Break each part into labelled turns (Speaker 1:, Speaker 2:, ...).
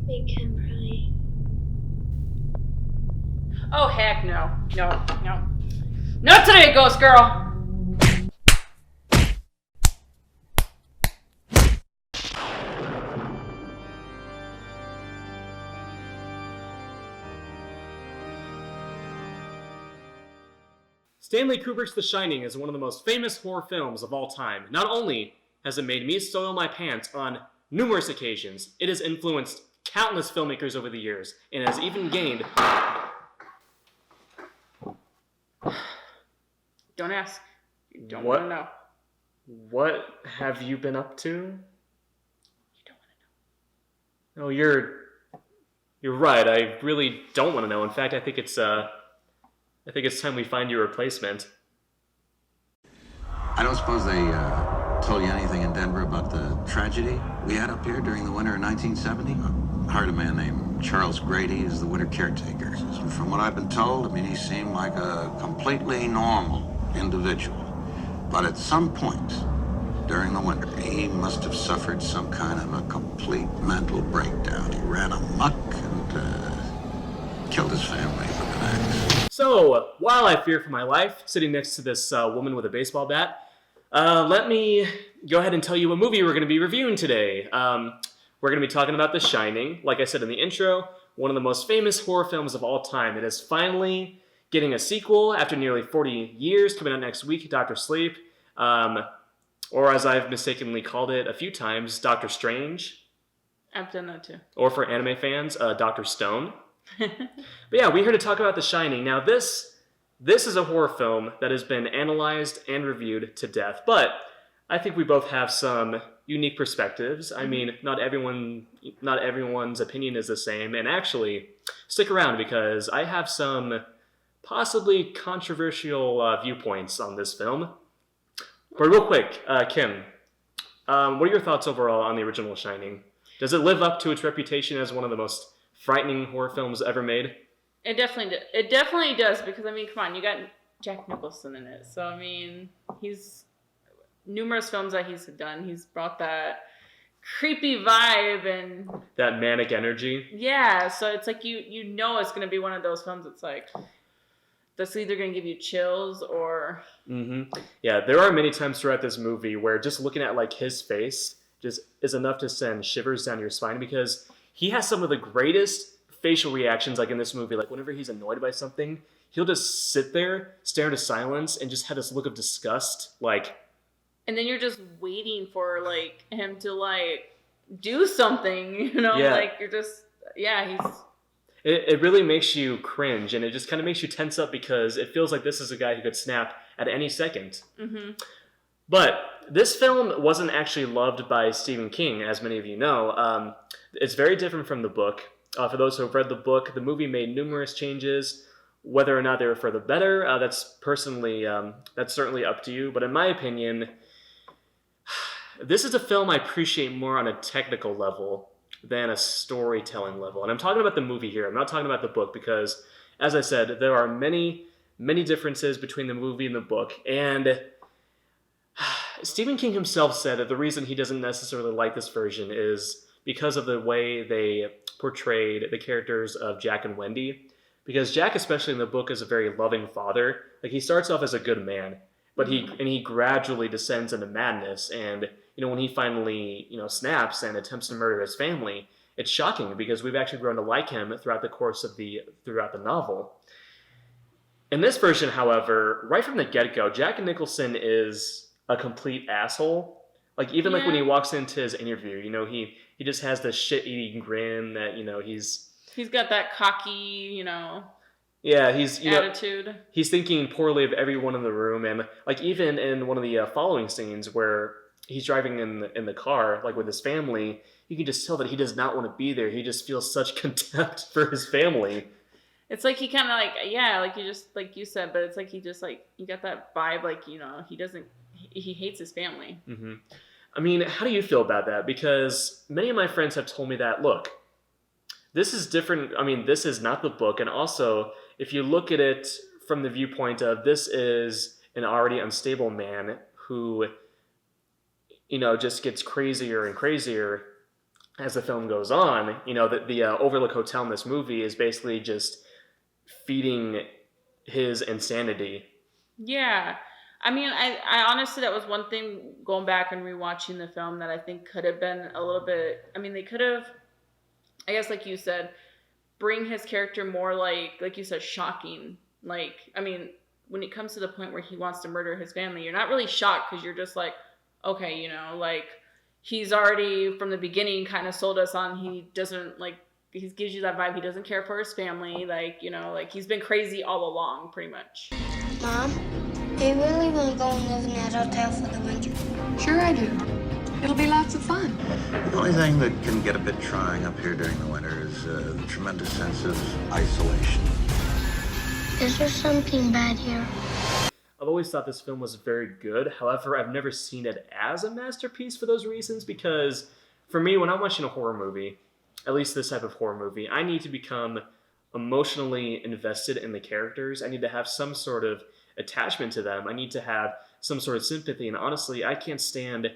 Speaker 1: We can probably.
Speaker 2: Oh, heck no. No. Not today, ghost girl!
Speaker 3: Stanley Kubrick's The Shining is one of the most famous horror films of all time. Not only has it made me soil my pants on numerous occasions, it has influenced countless filmmakers over the years, and has even gained...
Speaker 2: Don't ask. You don't want to know.
Speaker 3: What have you been up to?
Speaker 2: You don't want to know.
Speaker 3: No, you're right. I really don't want to know. In fact, I think it's time we find your replacement.
Speaker 4: I don't suppose they told you anything in Denver about the tragedy we had up here during the winter of 1970? I hired a man named Charles Grady as the winter caretaker. From what I've been told, he seemed like a completely normal individual. But at some point during the winter, he must have suffered some kind of a complete mental breakdown. He ran amok and killed his family with an axe.
Speaker 3: So, while I fear for my life, sitting next to this woman with a baseball bat, let me go ahead and tell you what movie we're going to be reviewing today. We're going to be talking about The Shining. Like I said in the intro, one of the most famous horror films of all time. It is finally getting a sequel after nearly 40 years, coming out next week, Dr. Sleep. Or as I've mistakenly called it a few times, Doctor Strange.
Speaker 2: I've done that too.
Speaker 3: Or for anime fans, Dr. Stone. But yeah, we're here to talk about The Shining. Now, this is a horror film that has been analyzed and reviewed to death, but I think we both have some unique perspectives. I mean, not everyone's opinion is the same, and actually, stick around because I have some possibly controversial viewpoints on this film. But real quick, Kim, what are your thoughts overall on the original Shining? Does it live up to its reputation as one of the most frightening horror films ever made?
Speaker 2: It definitely does, because, come on, you got Jack Nicholson in it. So, he's... numerous films that he's done, he's brought that creepy vibe and...
Speaker 3: that manic energy.
Speaker 2: Yeah, so it's like you know it's going to be one of those films that's like... that's either going to give you chills or...
Speaker 3: Yeah, there are many times throughout this movie where just looking at like his face just is enough to send shivers down your spine, because he has some of the greatest facial reactions like in this movie. Like whenever he's annoyed by something, he'll just sit there, stare into silence, and just have this look of disgust. Like...
Speaker 2: and then you're just waiting for like him to like do something,
Speaker 3: Yeah.
Speaker 2: Like you're just... yeah, he's...
Speaker 3: It really makes you cringe, and it just kind of makes you tense up because it feels like this is a guy who could snap at any second. But this film wasn't actually loved by Stephen King, as many of you know. It's very different from the book. For those who have read the book, the movie made numerous changes. Whether or not they were for the better, that's certainly up to you. But in my opinion, this is a film I appreciate more on a technical level than a storytelling level. And I'm talking about the movie here. I'm not talking about the book because, as I said, there are many, many differences between the movie and the book. And Stephen King himself said that the reason he doesn't necessarily like this version is because of the way they portrayed the characters of Jack and Wendy. Because Jack, especially in the book, is a very loving father. Like, he starts off as a good man, but he gradually descends into madness. And when he finally, snaps and attempts to murder his family, it's shocking because we've actually grown to like him throughout the novel. In this version, however, right from the get-go, Jack Nicholson is a complete asshole. Like, even like when he walks into his interview, he just has this shit-eating grin that,
Speaker 2: he's got that cocky,
Speaker 3: yeah, he's
Speaker 2: attitude.
Speaker 3: He's thinking poorly of everyone in the room, and like even in one of the following scenes where he's driving in the car, like with his family, you can just tell that he does not want to be there. He just feels such contempt for his family.
Speaker 2: It's like he kind of like you just like you said, but it's like he just like you got that vibe, like he hates his family.
Speaker 3: I mean, how do you feel about that? Because many of my friends have told me that, look, this is different. I mean, this is not the book, and also if you look at it from the viewpoint of this is an already unstable man who just gets crazier and crazier as the film goes on, the Overlook Hotel in this movie is basically just feeding his insanity.
Speaker 2: Yeah. I mean, I honestly, that was one thing going back and rewatching the film that I think could have been a little bit. I mean, they could have, I guess, like you said, bring his character more like you said, shocking. Like, I mean, when it comes to the point where he wants to murder his family, you're not really shocked because you're just like, okay, like he's already from the beginning kind of sold us on he doesn't like. He gives you that vibe. He doesn't care for his family. Like, like he's been crazy all along, pretty much.
Speaker 1: Mom, do you really want to go and live in that hotel for the winter?
Speaker 5: Sure I do. It'll be lots of fun.
Speaker 4: The only thing that can get a bit trying up here during the winter is the tremendous sense of isolation.
Speaker 1: Is there something bad here?
Speaker 3: I've always thought this film was very good. However, I've never seen it as a masterpiece for those reasons, because for me, when I'm watching a horror movie, at least this type of horror movie, I need to become emotionally invested in the characters. I need to have some sort of attachment to them. I need to have some sort of sympathy. And honestly, I can't stand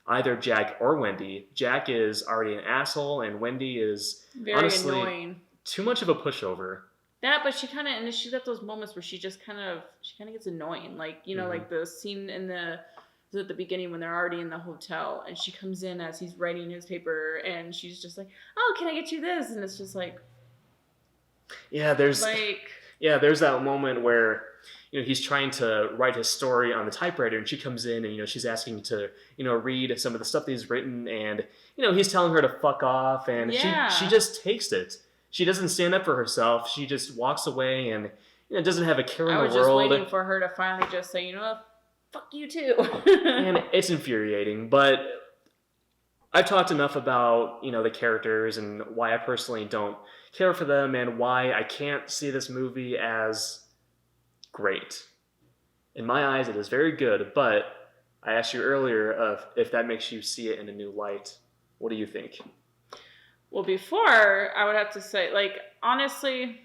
Speaker 3: either Jack or Wendy. Jack is already an asshole, and Wendy is
Speaker 2: very
Speaker 3: honestly
Speaker 2: annoying.
Speaker 3: Too much of a pushover.
Speaker 2: That, but she kind of, and she's got those moments where she kind of gets annoying. Like, like the scene at the beginning when they're already in the hotel and she comes in as he's writing his paper and she's just like, oh, can I get you this? And it's just like,
Speaker 3: there's that moment where he's trying to write his story on the typewriter, and she comes in and she's asking to read some of the stuff that he's written, and he's telling her to fuck off, and she just takes it. She doesn't stand up for herself. She just walks away and doesn't have a care in the world. I was
Speaker 2: just waiting for her to finally just say, fuck you too.
Speaker 3: And it's infuriating, but I've talked enough about, the characters and why I personally don't care for them and why I can't see this movie as great. In my eyes, it is very good, but I asked you earlier if that makes you see it in a new light. What do you think?
Speaker 2: Well, before, I would have to say, honestly,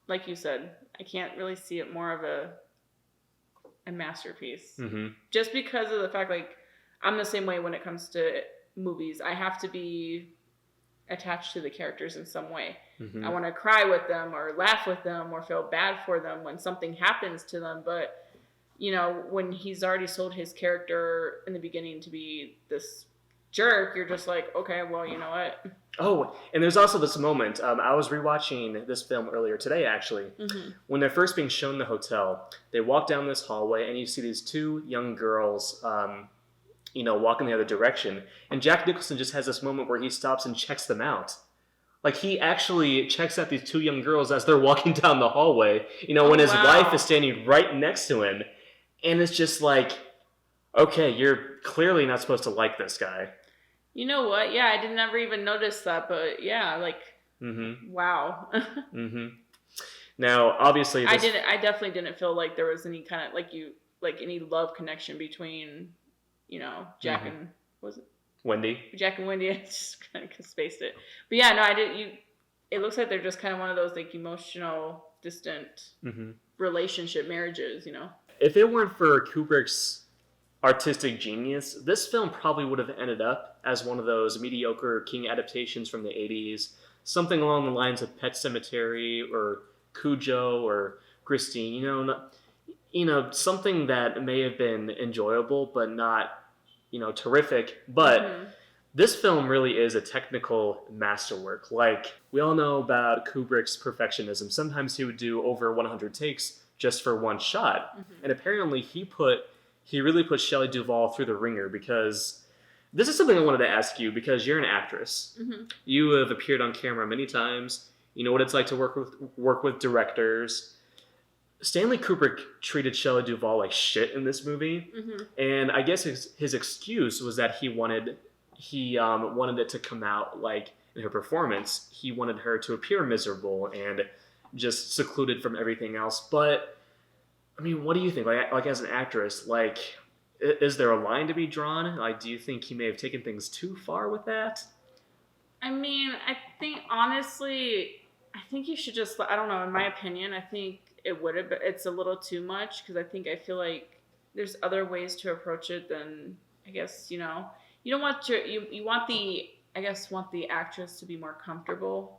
Speaker 2: like you said, I can't really see it more of a masterpiece.
Speaker 3: Mm-hmm.
Speaker 2: Just because of the fact, I'm the same way when it comes to movies. I have to be attached to the characters in some way.
Speaker 3: Mm-hmm.
Speaker 2: I want to cry with them or laugh with them or feel bad for them when something happens to them. But, when he's already sold his character in the beginning to be this jerk, you're just like, okay, well, you know what?
Speaker 3: Oh, and there's also this moment. I was rewatching this film earlier today, actually.
Speaker 2: Mm-hmm.
Speaker 3: When they're first being shown the hotel, they walk down this hallway, and you see these two young girls, walking the other direction. And Jack Nicholson just has this moment where he stops and checks them out. Like, he actually checks out these two young girls as they're walking down the hallway, when his wife is standing right next to him. And it's just like, okay, you're clearly not supposed to like this guy.
Speaker 2: You know what? Yeah, I didn't ever even notice that, but yeah,
Speaker 3: Mm-hmm.
Speaker 2: Wow.
Speaker 3: Mm-hmm. Now, obviously,
Speaker 2: I definitely didn't feel like there was any kind of any love connection between, Jack
Speaker 3: mm-hmm.
Speaker 2: and was it
Speaker 3: Wendy?
Speaker 2: Jack and Wendy. I just kind of spaced it, but yeah, no, I didn't. It looks like they're just kind of one of those emotional, distant
Speaker 3: mm-hmm.
Speaker 2: relationship marriages.
Speaker 3: If it weren't for Kubrick's artistic genius, this film probably would have ended up as one of those mediocre King adaptations from the 80s, something along the lines of Pet Sematary or Cujo or Christine, something that may have been enjoyable but not, terrific. But
Speaker 2: mm-hmm.
Speaker 3: This film really is a technical masterwork. We all know about Kubrick's perfectionism. Sometimes he would do over 100 takes just for one shot.
Speaker 2: Mm-hmm.
Speaker 3: And apparently he really put Shelley Duvall through the ringer, because this is something I wanted to ask you, because you're an actress.
Speaker 2: Mm-hmm.
Speaker 3: You have appeared on camera many times. You know what it's like to work with directors. Stanley Kubrick treated Shelley Duvall like shit in this movie.
Speaker 2: Mm-hmm.
Speaker 3: And I guess his excuse was that he wanted it to come out in her performance. He wanted her to appear miserable and just secluded from everything else. But I mean, what do you think? As an actress, is there a line to be drawn? Do you think he may have taken things too far with that?
Speaker 2: I mean, I think honestly, you should just, I don't know, in my opinion, I think it would have, but it's a little too much, because I feel like there's other ways to approach it than, I guess, you don't want you want the I guess, want the actress to be more comfortable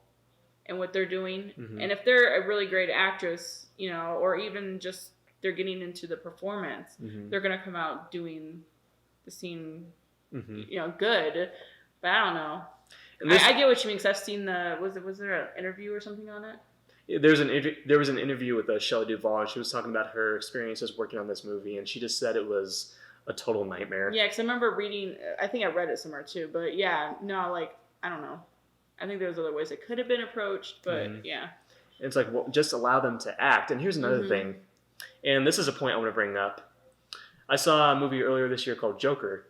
Speaker 2: in what they're doing.
Speaker 3: Mm-hmm.
Speaker 2: And if they're a really great actress, you know, or even just they're getting into the performance,
Speaker 3: Mm-hmm.
Speaker 2: they're gonna come out doing the scene,
Speaker 3: Mm-hmm.
Speaker 2: you know, good. But I don't know.
Speaker 3: And this,
Speaker 2: I get what you mean, because I've seen was there an interview or something on it?
Speaker 3: there was an interview with Shelley Duvall, and she was talking about her experiences working on this movie, and she just said it was a total nightmare.
Speaker 2: Yeah, because I remember reading, I think I read it somewhere too, but yeah, no, like, I don't know. I think there's other ways it could have been approached, but yeah.
Speaker 3: It's like, well, just allow them to act. And here's another thing, and this is a point I want to bring up. I saw a movie earlier this year called Joker,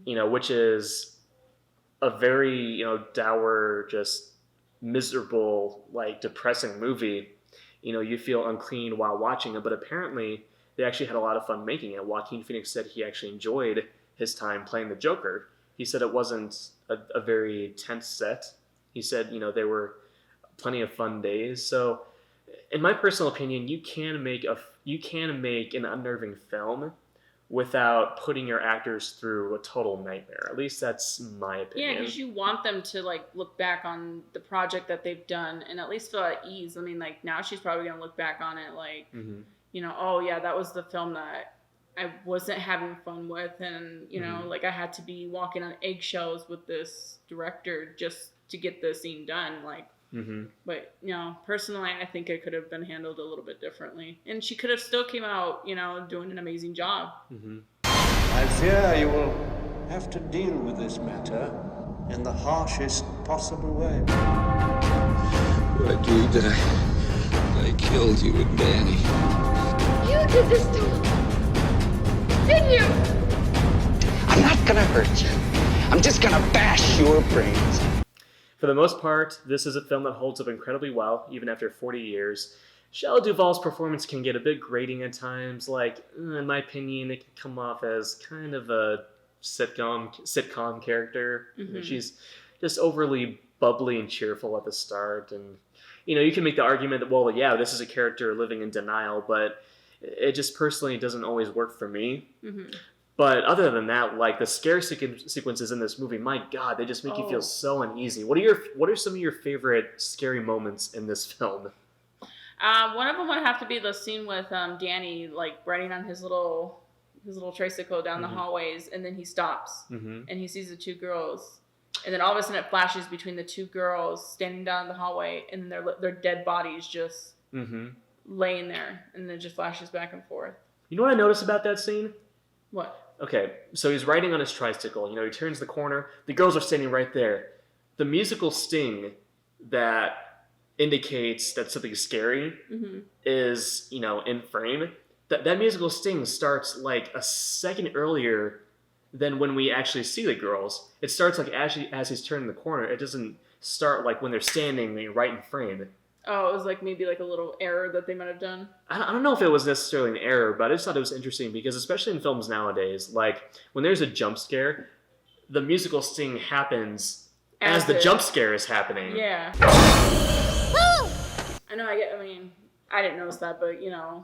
Speaker 3: you know, which is a very, you know, dour, just miserable, like depressing movie. You know, you feel unclean while watching it, but apparently they actually had a lot of fun making it. Joaquin Phoenix said he actually enjoyed his time playing the Joker. He said it wasn't a very tense set. He said, you know, there were plenty of fun days. So, in my personal opinion, you can make an unnerving film without putting your actors through a total nightmare. At least that's my opinion.
Speaker 2: Yeah, because you want them to like look back on the project that they've done and at least feel at ease. I mean, like now she's probably gonna look back on it like, you know, oh yeah, that was the film that I wasn't having fun with, and you know, like I had to be walking on eggshells with this director just to get the scene done. Like, but you know, personally, I think it could have been handled a little bit differently, and she could have still came out, you know, doing an amazing job.
Speaker 6: I fear you will have to deal with this matter in the harshest possible way.
Speaker 7: What did I killed you and Danny.
Speaker 5: You did this to him. Didn't you?
Speaker 8: I'm not gonna hurt you. I'm just gonna bash your brains.
Speaker 3: For the most part, this is a film that holds up incredibly well, even after 40 years. Shelley Duvall's performance can get a bit grating at times. Like, in my opinion, it can come off as kind of a sitcom character. She's just overly bubbly and cheerful at the start. And, you know, you can make the argument that, well, yeah, this is a character living in denial, but it just personally doesn't always work for me. But other than that, like the scare sequences in this movie, my God, they just make you feel so uneasy. What are some of your favorite scary moments in this film?
Speaker 2: One of them would have to be the scene with Danny, like riding on his little tricycle down the hallways, and then he stops and he sees the two girls, and then all of a sudden it flashes between the two girls standing down the hallway, and their dead bodies just laying there, and then it just flashes back and forth.
Speaker 3: You know what I noticed about that scene?
Speaker 2: What?
Speaker 3: Okay, so he's riding on his tricycle. You know, he turns the corner. The girls are standing right there. The musical sting that indicates that something's scary is, you know, in frame. That musical sting starts like a second earlier than when we actually see the girls. It starts like as he's turning the corner. It doesn't start like when they're standing right in frame.
Speaker 2: Oh, it was like maybe like a little error that they might have done.
Speaker 3: I don't know if it was necessarily an error, but I just thought it was interesting because especially in films nowadays, like when there's a jump scare, the musical sting happens as the jump scare is happening.
Speaker 2: Yeah. I know. I mean, I didn't notice that, but you know,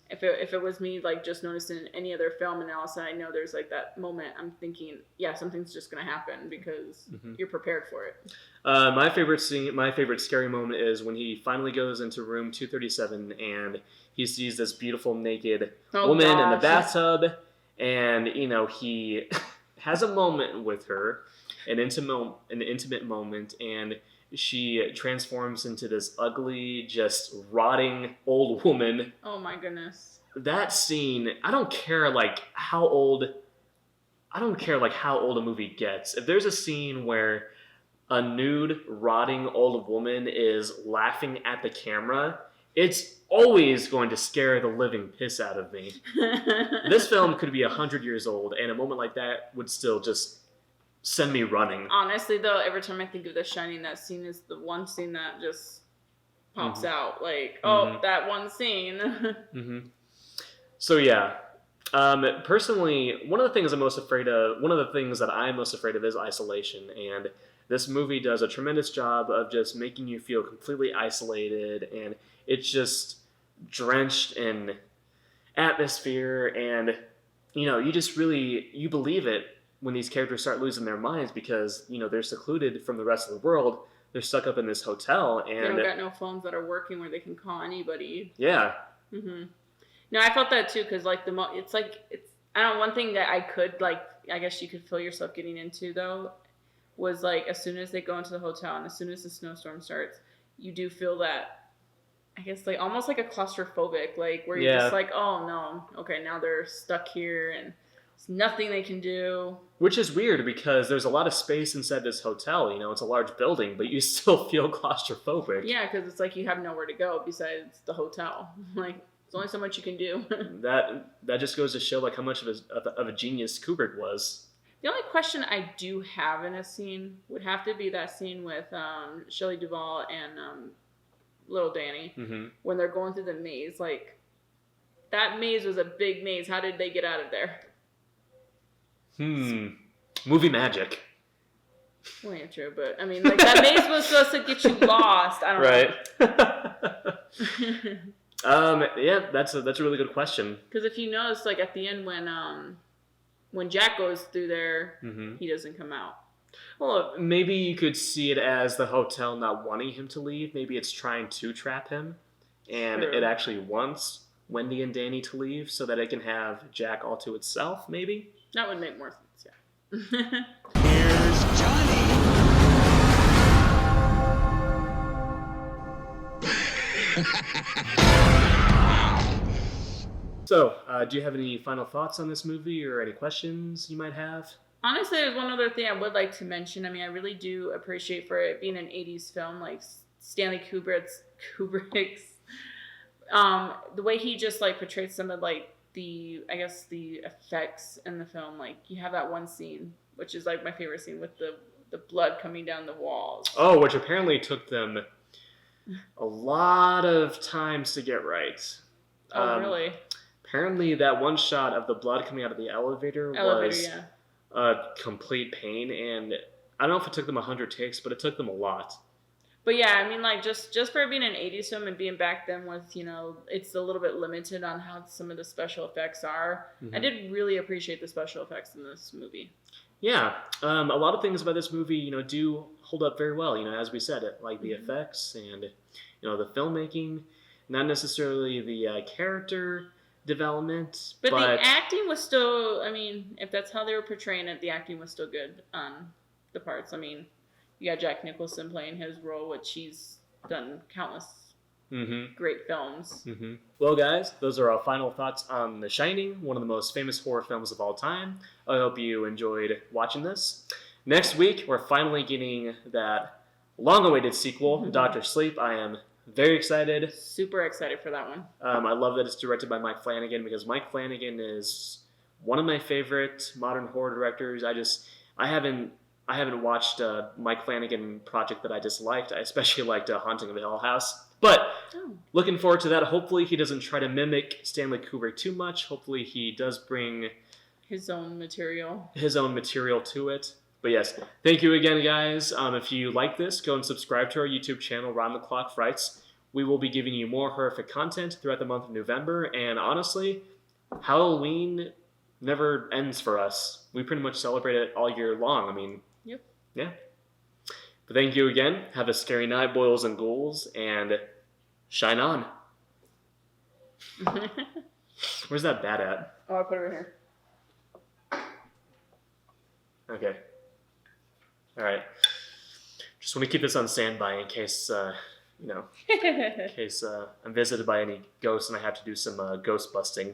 Speaker 2: if it was me, like just noticing any other film, and all of a sudden I know there's like that moment, I'm thinking, yeah, something's just gonna happen because you're prepared for it.
Speaker 3: My favorite scary moment is when he finally goes into room 237 and he sees this beautiful naked woman in the bathtub, and you know he has a moment with her, an intimate moment, and she transforms into this ugly, just rotting old woman.
Speaker 2: Oh my goodness.
Speaker 3: That scene, I don't care how old a movie gets. If there's a scene where a nude, rotting old woman is laughing at the camera, it's always going to scare the living piss out of me. This film could be 100 years old, and a moment like that would still just send me running.
Speaker 2: Honestly, though, every time I think of The Shining, that scene is the one scene that just pops out. Like, that one scene.
Speaker 3: So yeah, personally, one of the things that I'm most afraid of is isolation, and this movie does a tremendous job of just making you feel completely isolated, and it's just drenched in atmosphere, and you know, you believe it when these characters start losing their minds because, you know, they're secluded from the rest of the world. They're stuck up in this hotel, and
Speaker 2: they don't got no phones that are working where they can call anybody.
Speaker 3: Yeah.
Speaker 2: No, I felt that too, because like it's I don't know, one thing that I could like, I guess you could feel yourself getting into though, was like as soon as they go into the hotel and as soon as the snowstorm starts, you do feel that, I guess like almost like a claustrophobic, like where you're just like, oh no, okay, now they're stuck here and there's nothing they can do. Which
Speaker 3: is weird because there's a lot of space inside this hotel, you know, it's a large building, but you still feel claustrophobic.
Speaker 2: Yeah, because it's like you have nowhere to go besides the hotel. Like, there's only so much you can do.
Speaker 3: that just goes to show like how much of a genius Kubrick was.
Speaker 2: The only question I do have in a scene would have to be that scene with Shelley Duvall and little Danny when they're going through the maze. Like, that maze was a big maze. How did they get out of there?
Speaker 3: Movie magic.
Speaker 2: Well, yeah, true, but I mean, like that maze was supposed to get you lost. I don't know.
Speaker 3: Yeah, that's a really good question.
Speaker 2: Because if you notice, like at the end when Jack goes through there, he doesn't come out.
Speaker 3: Well, maybe you could see it as the hotel not wanting him to leave. Maybe it's trying to trap him, and it actually wants Wendy and Danny to leave so that it can have Jack all to itself. Maybe.
Speaker 2: That would make more sense, yeah.
Speaker 8: Here's Johnny.
Speaker 3: So, do you have any final thoughts on this movie or any questions you might have?
Speaker 2: Honestly, there's one other thing I would like to mention. I mean, I really do appreciate for it being an 80s film, like Stanley Kubrick's the way he just like portrayed some of like the effects in the film. Like you have that one scene, which is like my favorite scene with the blood coming down the walls.
Speaker 3: Oh, which apparently took them a lot of times to get right.
Speaker 2: Oh, really?
Speaker 3: Apparently that one shot of the blood coming out of the elevator was a complete pain, and I don't know if it took them 100 takes, but it took them a lot.
Speaker 2: But yeah, I mean, like, just for it being an 80s film and being back then with, you know, it's a little bit limited on how some of the special effects are. I did really appreciate the special effects in this movie.
Speaker 3: Yeah, a lot of things about this movie, you know, do hold up very well. You know, as we said, like the effects and, you know, the filmmaking, not necessarily the character development.
Speaker 2: But the acting was still, I mean, if that's how they were portraying it, the acting was still good on the parts. I mean, you got Jack Nicholson playing his role, which he's done countless great films.
Speaker 3: Well, guys, those are our final thoughts on The Shining, one of the most famous horror films of all time. I hope you enjoyed watching this. Next week, we're finally getting that long-awaited sequel, Dr. Sleep. I am very excited.
Speaker 2: Super excited for that one.
Speaker 3: I love that it's directed by Mike Flanagan because Mike Flanagan is one of my favorite modern horror directors. I haven't watched a Mike Flanagan project that I disliked. I especially liked Haunting of the Hill House. But looking forward to that. Hopefully he doesn't try to mimic Stanley Kubrick too much. Hopefully he does bring
Speaker 2: his own material
Speaker 3: to it. But yes, thank you again, guys. If you like this, go and subscribe to our YouTube channel, Round the Clock Frights. We will be giving you more horrific content throughout the month of November. And honestly, Halloween never ends for us. We pretty much celebrate it all year long. I mean, yeah. But thank you again. Have a scary night, boils and ghouls, and shine on. Where's that bat at?
Speaker 2: Oh, I put it right here.
Speaker 3: Okay. All right. Just want to keep this on standby in case, in case I'm visited by any ghosts and I have to do some ghost busting.